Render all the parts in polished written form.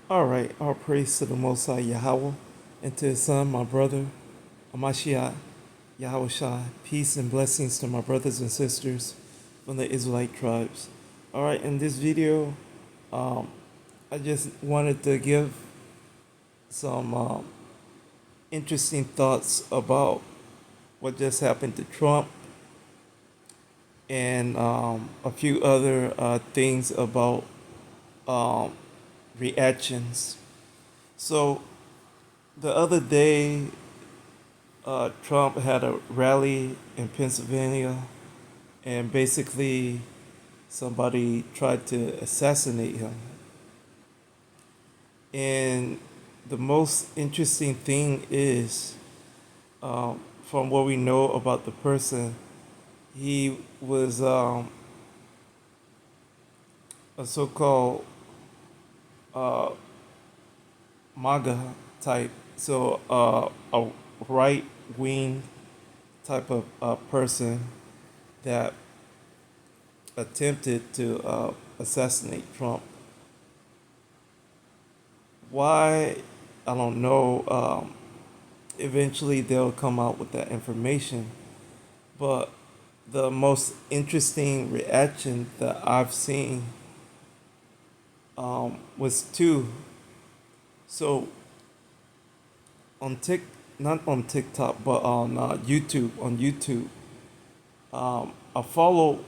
All right, all praise to the Most High Yahweh and to His Son, my brother, Amashiach, Yahweh Shai. Peace and blessings to my brothers and sisters from the Israelite tribes. All right, in this video, um, I just wanted to give some interesting thoughts about what just happened to Trump and a few other things about um, reactions. So, the other day, Trump had a rally in Pennsylvania, and basically somebody tried to assassinate him. And the most interesting thing is, from what we know about the person, he was a so-called uh, MAGA type, so a right-wing type of person that attempted to assassinate Trump. Why? I don't know. Eventually, they'll come out with that information. But the most interesting reaction that I've seen was two. So on not on TikTok, but on YouTube. On YouTube, I follow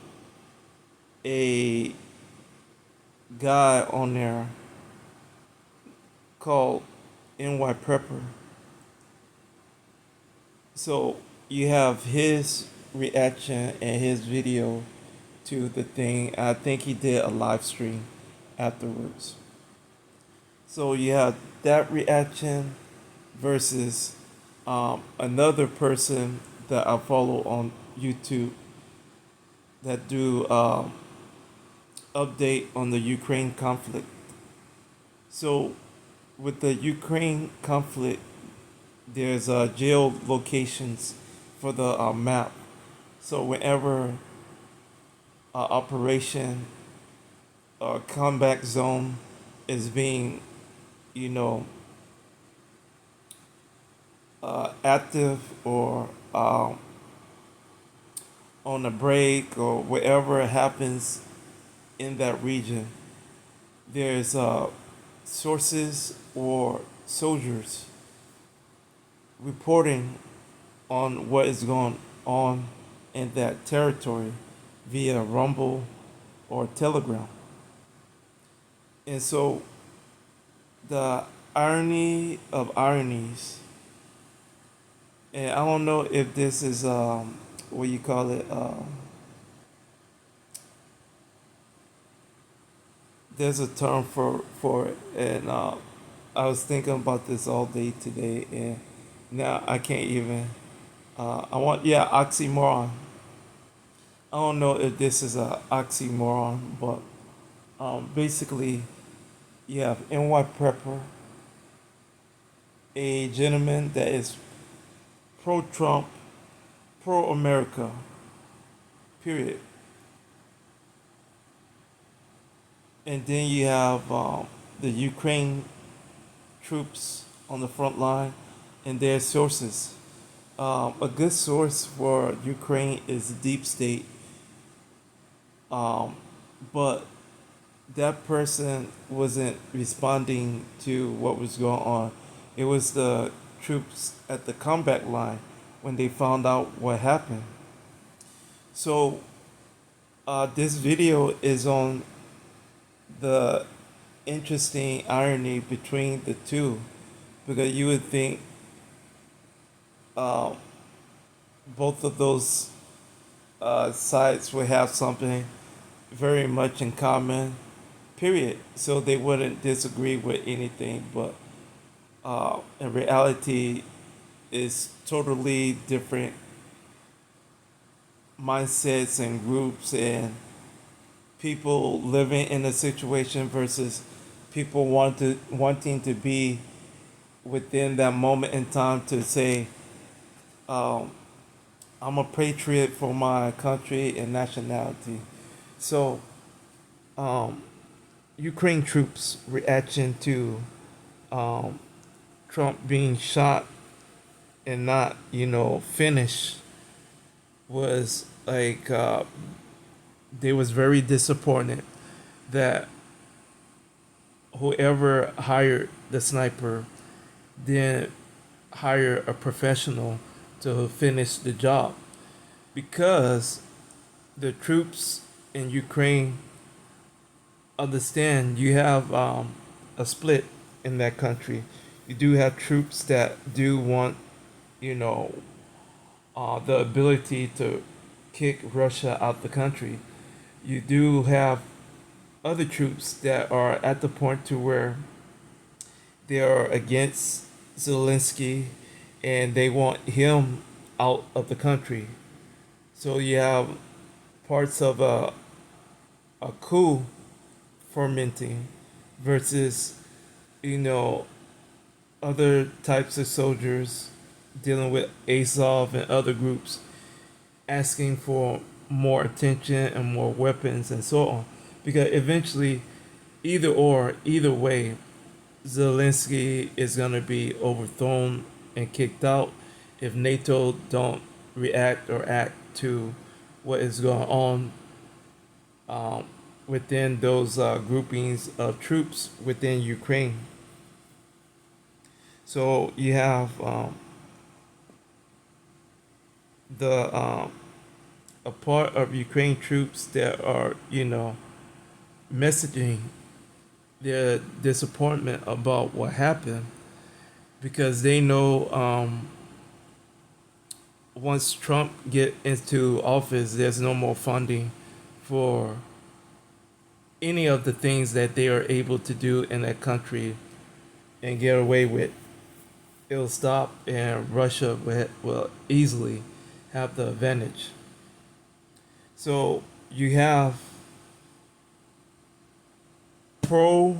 a guy on there called NY Prepper. So you have his reaction and his video to the thing. I think he did a live stream afterwards. So you have that reaction versus another person that I follow on YouTube that do update on the Ukraine conflict. So with the Ukraine conflict, there's jail locations for the map. So whenever operation or combat zone is being, you know, active or on a break or whatever happens in that region, there's sources or soldiers reporting on what is going on in that territory via Rumble or Telegram. And so the irony of ironies, and I don't know if this is what you call it. There's a term for it, and I was thinking about this all day today, and now I can't even. Oxymoron. I don't know if this is a oxymoron, but basically, you have NY Prepper, a gentleman that is pro-Trump, pro-America, period. And then you have the Ukraine troops on the front line and their sources. A good source for Ukraine is Deep State, but that person wasn't responding to what was going on. It was the troops at the combat line when they found out what happened. So this video is on the interesting irony between the two, because you would think uh, both of those sides would have something very much in common, period. So they wouldn't disagree with anything, but in reality, it's totally different mindsets and groups and people living in a situation versus people wanting to be within that moment in time to say, um, I'm a patriot for my country and nationality. So, um, Ukraine troops' reaction to um, Trump being shot and not, finished was like they was very disappointed that whoever hired the sniper didn't hire a professional to finish the job because the troops in Ukraine understand you have a split in that country. You do have troops that do want, you know, the ability to kick Russia out the country. You do have other troops that are at the point to where they are against Zelensky and they want him out of the country. So you have parts of a coup fermenting versus, you know, other types of soldiers dealing with Azov and other groups asking for more attention and more weapons and so on. Because eventually, either way, Zelensky is going to be overthrown and kicked out if NATO don't react or act to what is going on um, within those groupings of troops within Ukraine. So you have the a part of Ukraine troops that are, messaging their disappointment about what happened because they know once Trump get into office, there's no more funding for any of the things that they are able to do in that country and get away with. It'll stop, and Russia will easily have the advantage. So you have pro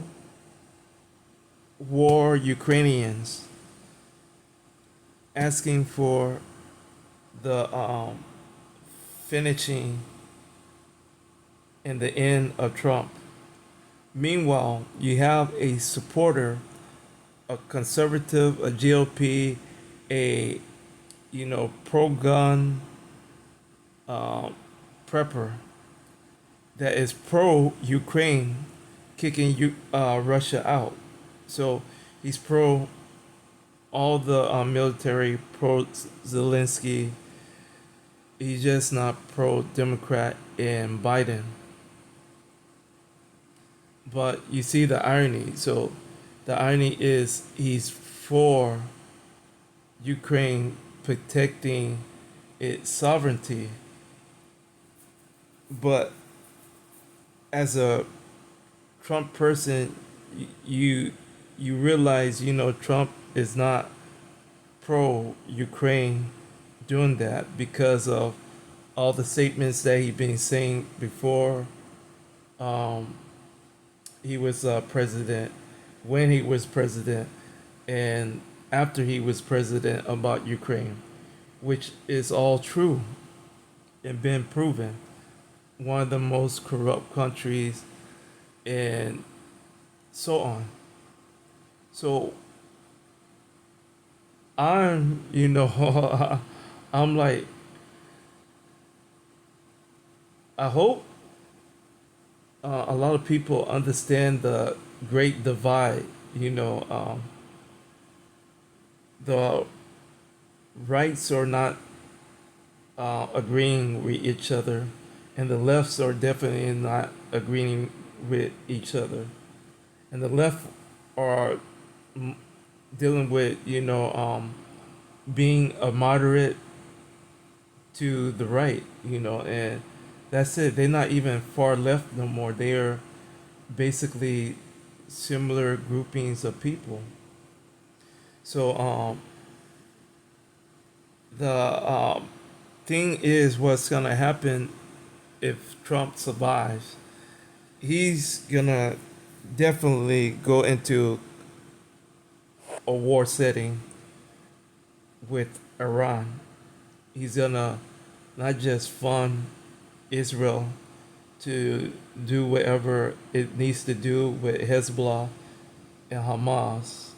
war Ukrainians asking for the finishing and the end of Trump. Meanwhile, you have a supporter, a conservative, a GOP, a pro-gun uh, prepper that is pro-Ukraine, kicking Russia out. So he's pro all the military, pro Zelensky. He's just not pro Democrat and Biden. But you see the irony. So the irony is he's for Ukraine protecting its sovereignty. But as a Trump person, you realize, Trump is not pro Ukraine doing that because of all the statements that he's been saying before um, he was president, when he was president, and after he was president about Ukraine, which is all true and been proven. One of the most corrupt countries and so on. So I'm, I'm like, I hope a lot of people understand the great divide. The rights are not agreeing with each other, and the lefts are definitely not agreeing with each other. And the left are dealing with, being a moderate to the right, and that's it. They're not even far left no more. They're basically similar groupings of people. So the thing is, what's gonna happen if Trump survives? He's gonna definitely go into a war setting with Iran. He's gonna not just fund Israel, to do whatever it needs to do with Hezbollah and Hamas,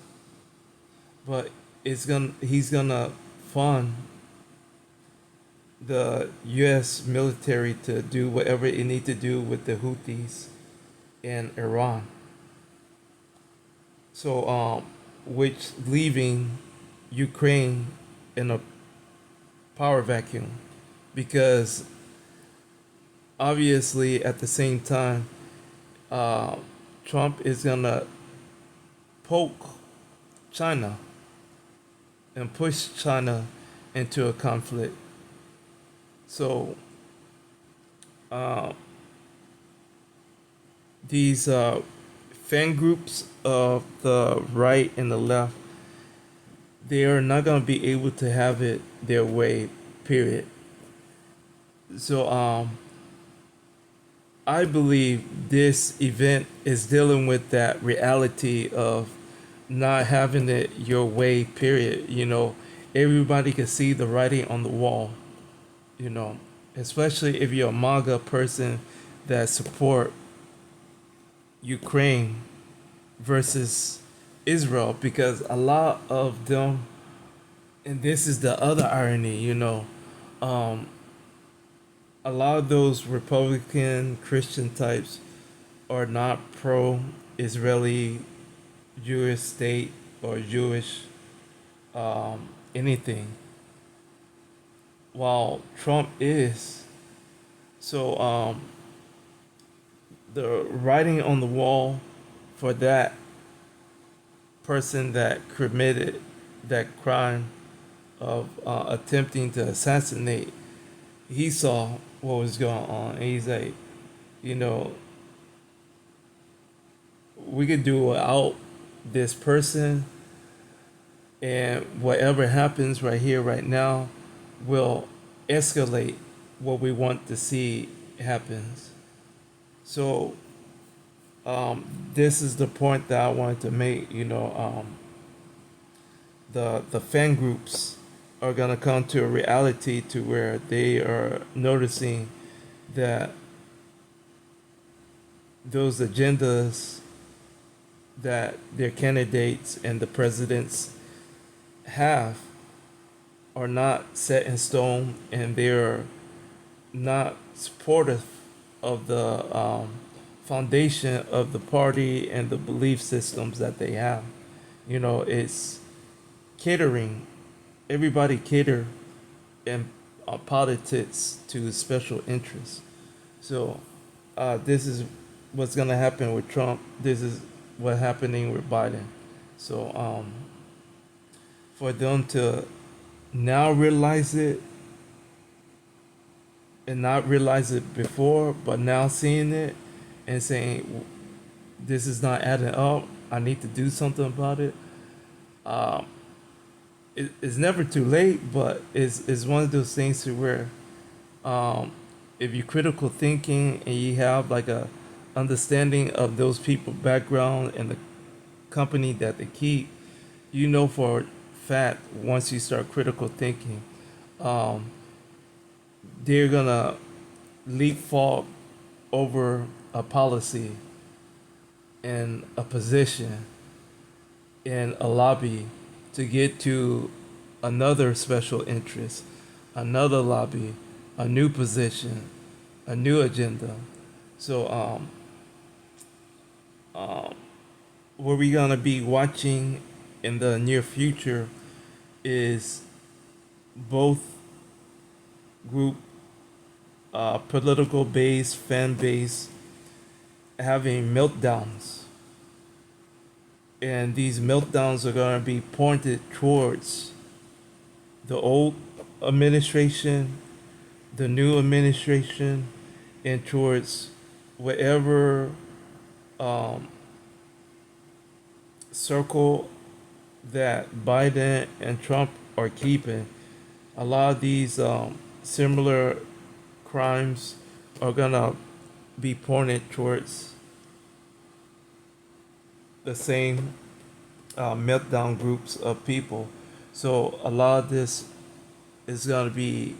but he's gonna fund the U.S. military to do whatever it needs to do with the Houthis in Iran. So, which leaving Ukraine in a power vacuum, because obviously at the same time, uh, Trump is gonna poke China and push China into a conflict. So, uh, these fan groups of the right and the left, they are not going to be able to have it their way, period. So, I believe this event is dealing with that reality of not having it your way, period. Everybody can see the writing on the wall, you know, especially if you're a MAGA person that support Ukraine versus Israel, because a lot of them, and this is the other irony, um, a lot of those Republican Christian types are not pro Israeli Jewish state or Jewish anything, while Trump is. So, the writing on the wall for that person that committed that crime of attempting to assassinate, he saw what was going on, and he's like, you know, we could do without this person, and whatever happens right here, right now, will escalate what we want to see happens. So, this is the point that I wanted to make. The fan groups are gonna come to a reality to where they are noticing that those agendas that their candidates and the presidents have are not set in stone, and they're not supportive of the foundation of the party and the belief systems that they have. It's catering, everybody cater in politics to special interests. So, this is what's going to happen with Trump. This is what's happening with Biden. So, for them to now realize it and not realize it before, but now seeing it and saying, this is not adding up, I need to do something about it. Um, it's never too late, but it's one of those things to where, um, if you're critical thinking and you have like a understanding of those people background and the company that they keep, for a fact, once you start critical thinking, um, they're gonna leapfrog over a policy and a position in a lobby to get to another special interest, another lobby, a new position, a new agenda. So, um, what we're gonna be watching in the near future is both group, political base, fan base, having meltdowns, and these meltdowns are gonna be pointed towards the old administration, the new administration, and towards whatever um, circle that Biden and Trump are keeping. A lot of these similar crimes are gonna be pointed towards the same meltdown groups of people. So a lot of this is gonna be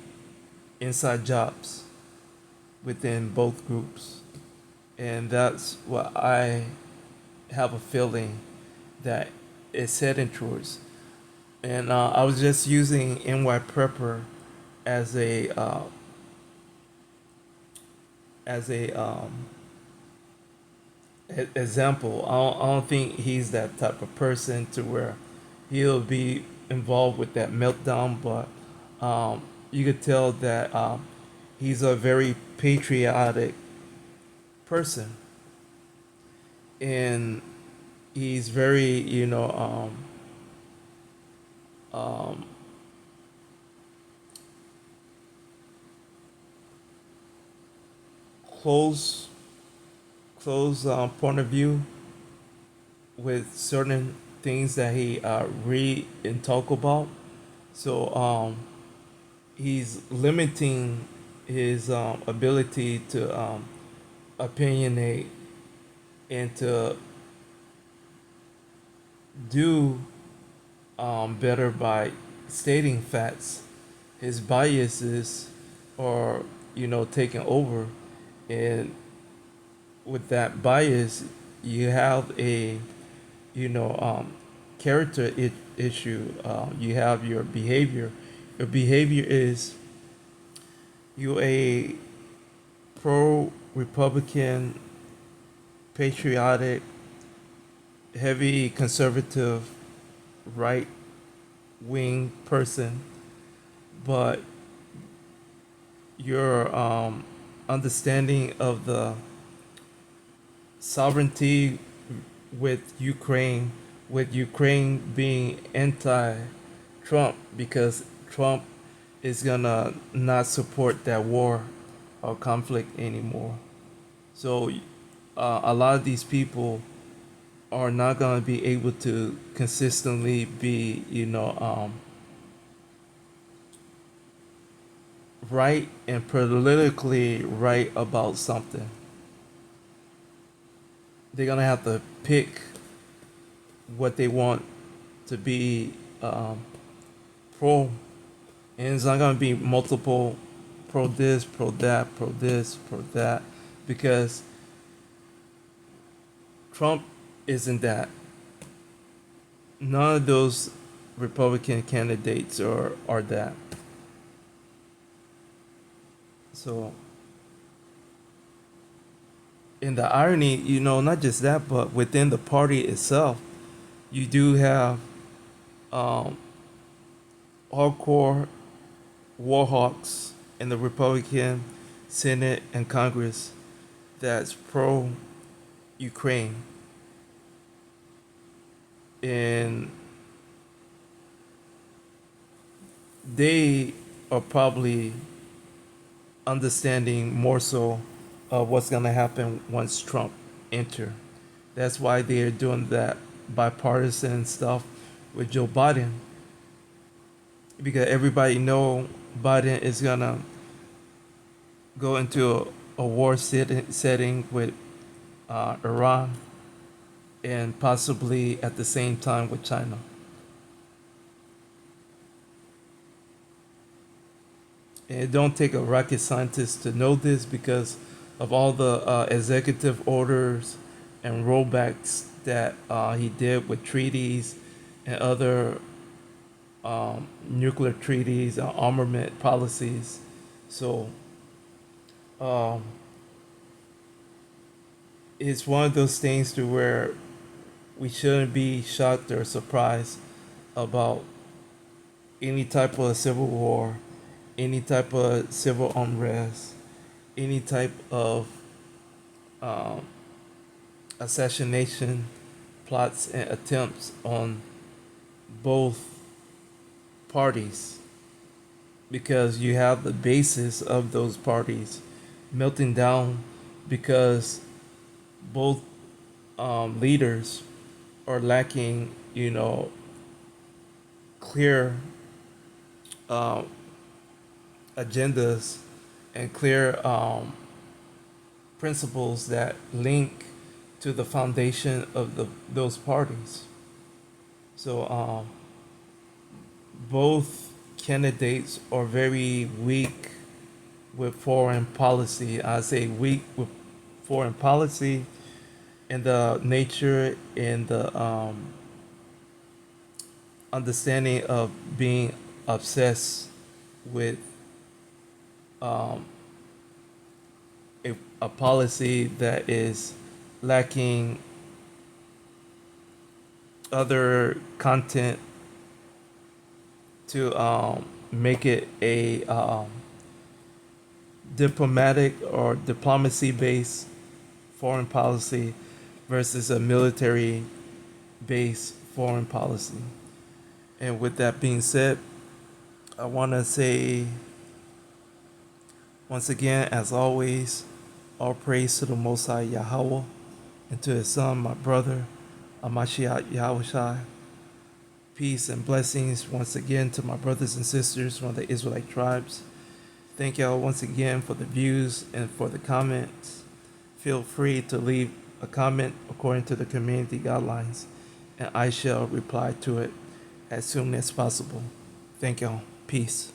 inside jobs. within both groups. And that's what I have a feeling that it's heading towards. And I was just using NY Prepper as a example. I don't think he's that type of person to where he'll be involved with that meltdown, but you could tell that he's a very patriotic person, and he's very, um, close, point of view with certain things that he read and talk about. So he's limiting his ability to opinionate and to do better by stating facts. His biases are, taking over, and with that bias, you have a, you know, um, character issue. You have your behavior. Your behavior is you a pro Republican, patriotic, heavy conservative, right wing person, but your understanding of the sovereignty with Ukraine being anti-Trump because Trump is gonna not support that war or conflict anymore. So a lot of these people are not gonna be able to consistently be, right and politically right about something. They're gonna have to pick what they want to be pro, and it's not gonna be multiple pro this, pro that, pro this, pro that, because Trump isn't that. None of those Republican candidates are that. So, in the irony, not just that, but within the party itself, you do have um, hardcore war hawks in the Republican Senate and Congress that's pro Ukraine. And they are probably understanding more so of what's going to happen once Trump enter. That's why they're doing that bipartisan stuff with Joe Biden, because everybody know Biden is going to go into a war setting with Iran and possibly at the same time with China. And it don't take a rocket scientist to know this because of all the executive orders and rollbacks that he did with treaties and other nuclear treaties, armament policies. So um, it's one of those things to where we shouldn't be shocked or surprised about any type of civil war, any type of civil unrest, any type of um, assassination plots and attempts on both parties, because you have the basis of those parties melting down because both leaders are lacking, clear um, agendas and clear principles that link to the foundation of those parties. So both candidates are very weak with foreign policy. I say weak with foreign policy and the nature and the understanding of being obsessed with um, a policy that is lacking other content to make it a diplomatic or diplomacy based foreign policy versus a military based foreign policy. And with that being said, I want to say once again, as always, all praise to the Most High Yahweh and to His Son, my brother, Amashiach Yahushai. Peace and blessings once again to my brothers and sisters from the Israelite tribes. Thank y'all once again for the views and for the comments. Feel free to leave a comment according to the community guidelines, and I shall reply to it as soon as possible. Thank y'all. Peace.